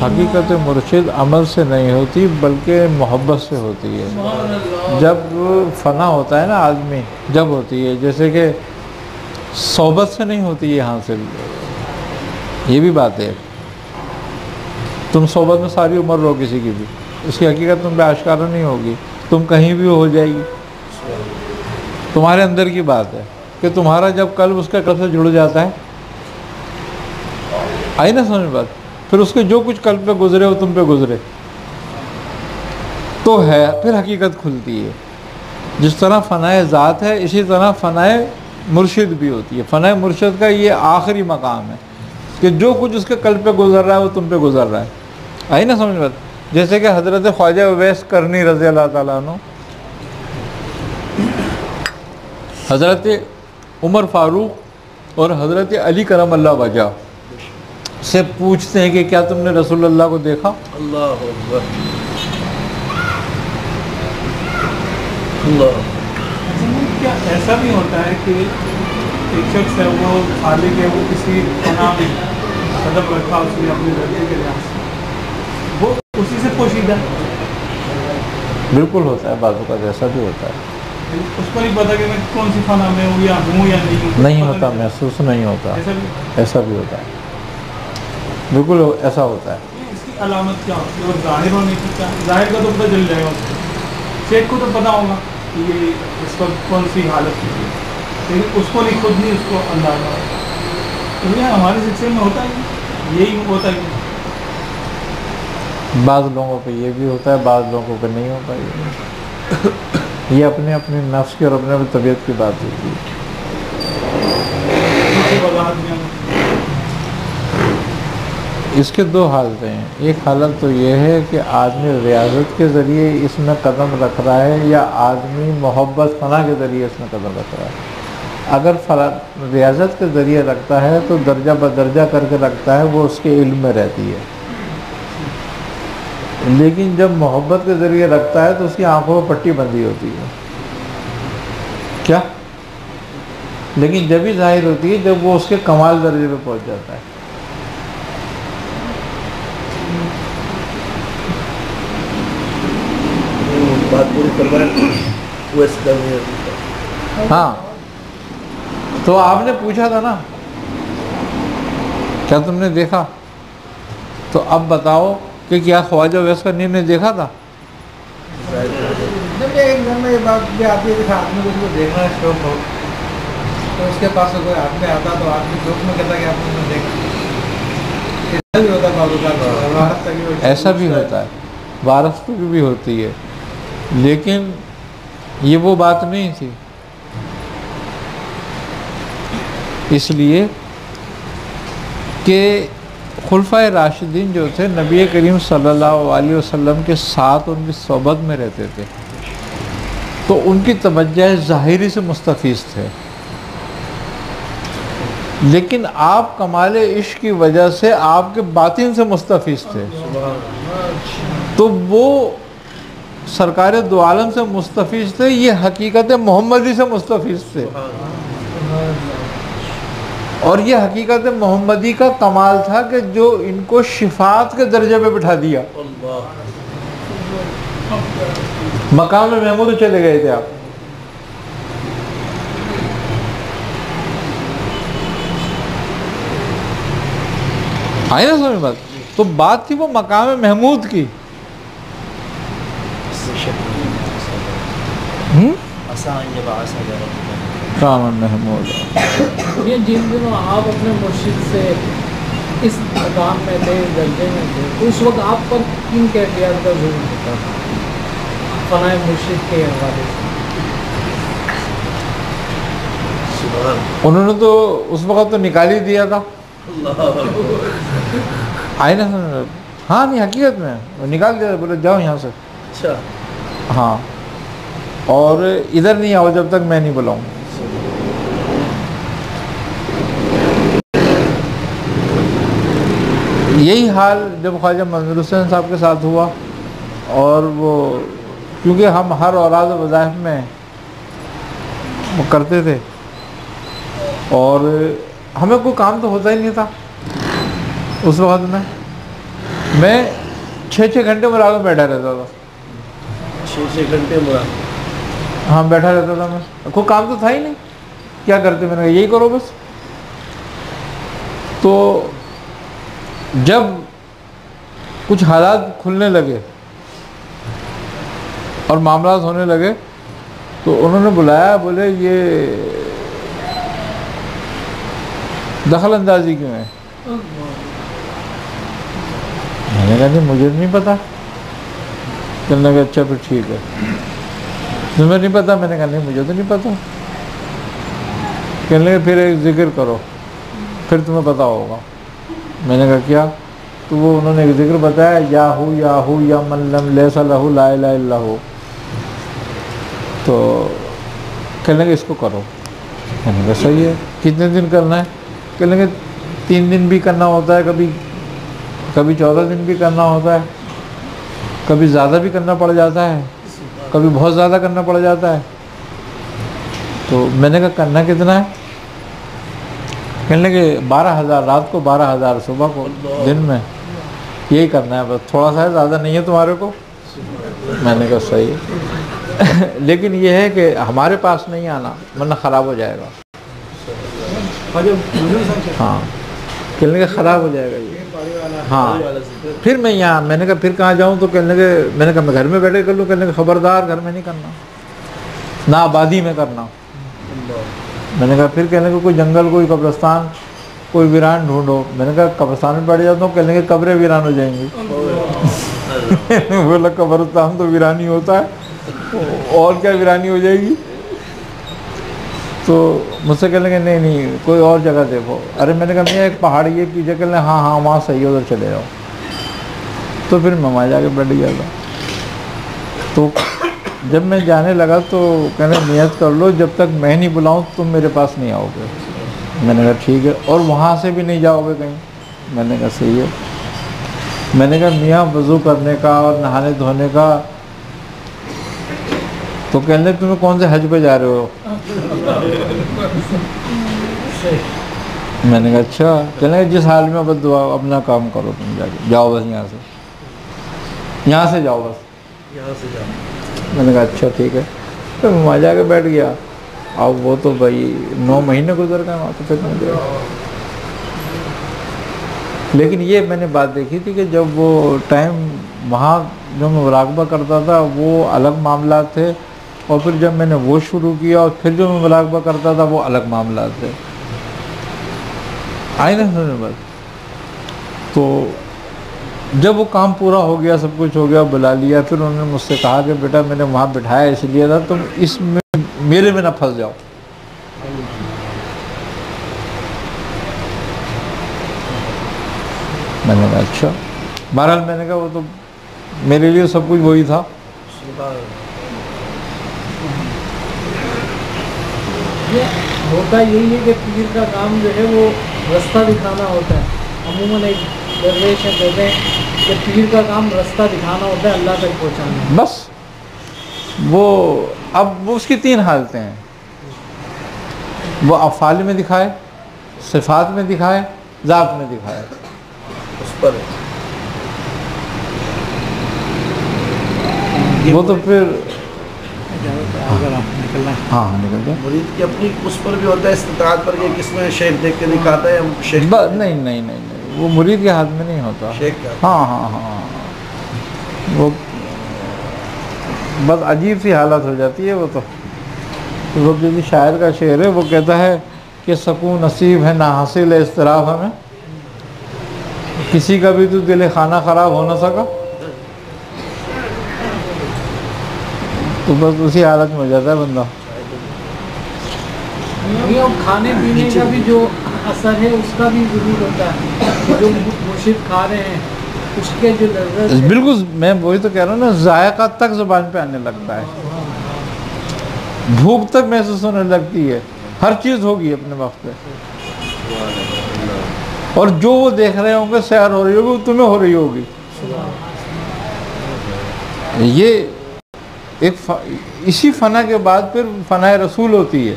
हकीकत मुर्शिद अमल से नहीं होती बल्कि मोहब्बत से होती है। जब फना होता है ना आदमी, जब होती है, जैसे कि सोबत से नहीं होती है हासिल। ये भी बात है। तुम सोबत में सारी उम्र रहो किसी की भी, उसकी हकीकत तुम पे आश्कारा नहीं होगी, तुम कहीं भी हो जाएगी। तुम्हारे अंदर की बात है कि तुम्हारा जब कल्ब उसका कल्ब से जुड़ जाता है, आई ना समझ बात, फिर उसके जो कुछ कल्ब पे गुजरे वो तुम पे गुजरे तो है, फिर हकीकत खुलती है। जिस तरह फ़नाए ज़ात है, इसी तरह फ़नाए मुर्शिद भी होती है। फ़नाए मुर्शिद का ये आखिरी मकाम है कि जो कुछ उसके कल्ब पे गुजर रहा है वो तुम पे गुजर रहा है। आई ना समझ बात। जैसे कि हज़रत ख्वाजा उवैस करनी रज़ी अल्लाह ताला अन्हु हज़रत उमर फ़ारूक और हज़रत अली करम अल्लाह वजह से पूछते हैं कि क्या तुमने रसूलुल्लाह को देखा? अल्लाह अकबर। अल्लाह। क्या ऐसा भी होता है कि एक शख्स है वो खालिक है, वो किसी नाम कदम रखा उसने अपने लड़के के लिहाज से, वो उसी से पोशीदा है? बिल्कुल होता है, बाजू का ऐसा भी होता है। उसको नहीं पता कि मैं कौन सी खाना में हूँ या नहीं हूँ। नहीं होता, महसूस नहीं होता, ऐसा भी होता है। बिल्कुल ऐसा होता है। इसकी अलामत क्या होती है? और जाहिर होने की क्या? जाहिर का तो पता चल जाएगा उसको, शेख को तो पता होगा कि ये इस वक्त कौन सी हालत है, लेकिन उसको नहीं, खुद नहीं उसको अंदाजा होता। तो ये हमारे शिक्षे में होता है, यही होता है। बाज़ लोगों पे ये भी होता है, बाज़ लोगों पे नहीं होता। ये अपने अपने नफ्स की और अपने अपनी तबीयत की बात होती है। इसके दो हालतें हैं। एक हालत तो ये है कि आदमी रियाजत के ज़रिए इसमें कदम रख रहा है या आदमी मोहब्बत फना के ज़रिए इसमें कदम रख रहा है। अगर रियाजत के ज़रिए रखता है तो दर्जा बदर्जा करके रखता है, वो उसके इल्म में रहती है। लेकिन जब मोहब्बत के ज़रिए रखता है तो उसकी आंखों में पट्टी बंधी होती है। क्या? लेकिन जब भी जाहिर होती है जब वो उसके कमाल दर्जे पे पहुंच जाता है। बात पूरी करवाए। हाँ, तो आपने पूछा था ना क्या तुमने देखा, तो अब बताओ कि क्या ख्वाजा उवैस करनी ने देखा था? जब एक घर में ये बात भी आती है कि आदमी को उसको देखना है शौक हो, तो उसके पास से कोई आदमी आता तो आदमी जोक में कहता कि आपने देखा। ऐसा भी होता है बाबू, ऐसा भी होता है, वारस की भी होती है, लेकिन ये वो बात नहीं थी। इसलिए कि खुलफाए राशिदीन जो थे नबी करीम सल्लल्लाहु अलैहि वसल्लम के साथ उनकी सोबत में रहते थे, तो उनकी तवज्जो ज़ाहिरी से मुस्तफ़ीज़ थे। लेकिन आप कमाले इश्क की वजह से आपके बातिन से मुस्तफ़ीज़ थे, तो वो सरकार दो आलम से मुस्तफ़ीज़ थे, ये हकीकत मोहम्मदी से मुस्तफ़ीज़ थे। और ये हकीकत मोहम्मदी का कमाल था कि जो इनको शिफात के दर्जे पे बिठा दिया। मकाम महमूद चले गए थे आप। आई ना समझ बात। तो बात थी वो मकाम महमूद की। महमूद ये जिन दिनों आप अपने मुर्शिद से इस मकाम में थे, इस दर्जे में थे, उस वक्त आप पर किन कैफियत का जुल्म होता था फनाए मुर्शिद के हवाले से? उन्होंने तो उस वक्त तो निकाल ही दिया था। आई ना? हाँ, नहीं, हकीकत में वो निकाल दिया, बोले जाओ यहाँ से। अच्छा। हाँ, और इधर नहीं आओ जब तक मैं नहीं बुलाऊँ। यही हाल जब ख्वाजा मंजूर हुसैन साहब के साथ हुआ, और वो क्योंकि हम हर औलाद वज़ाइफ में वो करते थे और हमें कोई काम तो होता ही नहीं था उस वक्त में। मैं 6-6 घंटे मुराद में बैठा रहता था। 6-6 घंटे मुराद? हाँ बैठा रहता था मैं, कोई काम तो था ही नहीं, क्या करते, मैंने कहा यही करो बस। तो जब कुछ हालात खुलने लगे और मामला होने लगे तो उन्होंने बुलाया, बोले ये दखल अंदाजी क्यों है? मैंने कहा नहीं मुझे नहीं पता। कहने लगा अच्छा फिर ठीक है, तुम्हें नहीं पता? मैंने कहा नहीं मुझे तो नहीं पता। कहने लगे फिर एक जिक्र करो फिर तुम्हें पता होगा। मैंने कहा क्या? तो वो उन्होंने एक जिक्र बताया, याहू या मन लम लैसा लहू ला इलाहा इल्लल्लाहु। तो कहने लगे इसको करो। मैंने कहा सही है, कितने दिन करना है? कहने लगे 3 दिन भी करना होता है, कभी 14 दिन भी करना होता है, कभी ज़्यादा भी करना पड़ जाता है, कभी बहुत ज़्यादा करना पड़ जाता है। तो मैंने कहा करना कितना है? कहने लगे 12,000 रात को, 12,000 सुबह को, दिन में यही करना है बस, थोड़ा सा है, ज़्यादा नहीं है तुम्हारे को। मैंने कहा सही है लेकिन ये है कि हमारे पास नहीं आना वरना ख़राब हो जाएगा। हाँ कहने लगे ख़राब हो जाएगा ये। हाँ फिर मैं यहाँ, मैंने कहा फिर कहाँ जाऊँ? तो कहने लगे, मैंने कहा मैं घर में बैठे कर लूँ। कहने लगे खबरदार घर में नहीं करना, ना आबादी में करना। मैंने कहा फिर कहने लगे कोई जंगल, कोई कब्रिस्तान, कोई वीरान ढूंढो। मैंने कहा कब्रिस्तान में बैठ जाता हूँ। कहने लगे कब्रें वीरान हो जाएंगी बोला कब्रिस्तान तो वीरानी होता है, और क्या वीरानी हो जाएगी? तो मुझसे कहने लगे नहीं नहीं कोई और जगह देखो। अरे मैंने कहा मैं एक पहाड़ी है पीछे। कहने लगे हाँ हाँ वहाँ सही है, उधर चले जाओ। तो फिर मैं वहाँ जाके बैठ गया था। तो जब मैं जाने लगा तो कहने नियत कर लो जब तक मैं नहीं बुलाऊँ तुम मेरे पास नहीं आओगे। मैंने कहा ठीक है, और वहाँ से भी नहीं जाओगे कहीं? मैंने कहा सही है। मैंने कहा मियाँ वज़ू करने का और नहाने धोने का, तो कहने लगे तुम्हें कौन से हज पे जा रहे हो? मैंने कहा अच्छा। कहने लगे जिस हाल में बस दुआ अपना काम करो, तुम जाके जाओ बस यहाँ से जाओ बस, यहाँ से जाओ। मैंने कहा अच्छा ठीक है। तो मैं वहाँ जाके बैठ गया। अब वो तो भाई 9 महीने गुजर गए वहाँ, तो फिर मैं गया। लेकिन ये मैंने बात देखी थी कि जब वो टाइम वहाँ जो मैं मुराकबा करता था वो अलग मामला थे, और फिर जब मैंने वो शुरू किया और फिर जो मैं मुराकबा करता था वो अलग मामला थे। आई ना सुने बस। तो जब वो काम पूरा हो गया, सब कुछ हो गया, बुला लिया, फिर उन्होंने मुझसे कहा कि बेटा मैंने वहाँ बिठाया इसलिए था तुम इसमें मेरे में ना फंस जाओ। मैंने कहा अच्छा। बहरहाल मैंने कहा वो तो मेरे लिए सब कुछ वही था। ये होता यही है कि पीर का काम जो है वो रास्ता दिखाना होता है। अमूमन एक दरवेश है कहते हैं कि पीर का काम रास्ता दिखाना होता है, अल्लाह तक पहुँचाना। बस वो अब वो उसकी 3 हालतें हैं, वो अफ़ाल में दिखाए, सिफ़ात में दिखाए, ज़ात में दिखाए। उस पर वो तो फिर हाँ निकल गया। मुरीद की अपनी उस पर भी होता है इस्तिताअत पर, कि किसमें शेख देख के दिखाता है या शेख नहीं नहीं नहीं नहीं, वो मुरीद के हाथ में नहीं होता। शेख का हाँ हाँ हाँ, वो बस अजीब सी हालत हो जाती है वो तो। वो किसी शायर का शेर है, वो कहता है कि सकून नसीब है ना हासिल है इस्तराब हमें, किसी का भी तो दिल खाना ख़राब हो ना सका। तो बस उसी हालत में हो जाता है बंदा। ये खाने पीने का भी जो असर है उसका भी जरूर होता है। जो मुर्शिद खा रहे हैं उसके जो लज़्ज़त है, बिल्कुल मैं वही तो कह रहा हूँ ना, जायका तक ज़ुबान पे आने लगता है, भूख तक महसूस होने लगती है, हर चीज़ होगी अपने वक्त पे। और जो वो देख रहे होंगे सैर हो रही होगी, वो तुम्हें हो रही होगी। ये एक इसी फना के बाद फिर फना रसूल होती है।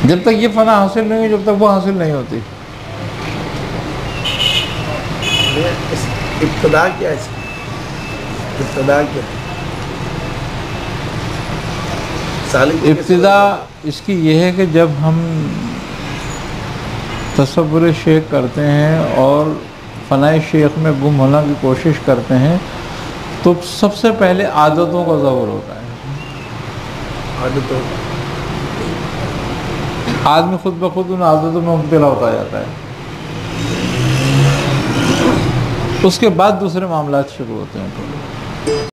जब तक ये फना हासिल नहीं हुई, जब तक वो हासिल नहीं होती। इस इब्तिदा क्या है इसकी? इब्तिदा क्या है? सालिक को कैसे इब्तिदा बताते इसकी यह है कि जब हम तसव्वुर शेख करते हैं और फ़नाए शेख में गुम होना की कोशिश करते हैं तो सबसे पहले आदतों का ज़हूर होता है। हैं? आदतों आदमी खुद ब खुद उन आदतों में मुब्तला होता जाता है, उसके बाद दूसरे मामला शुरू होते हैं।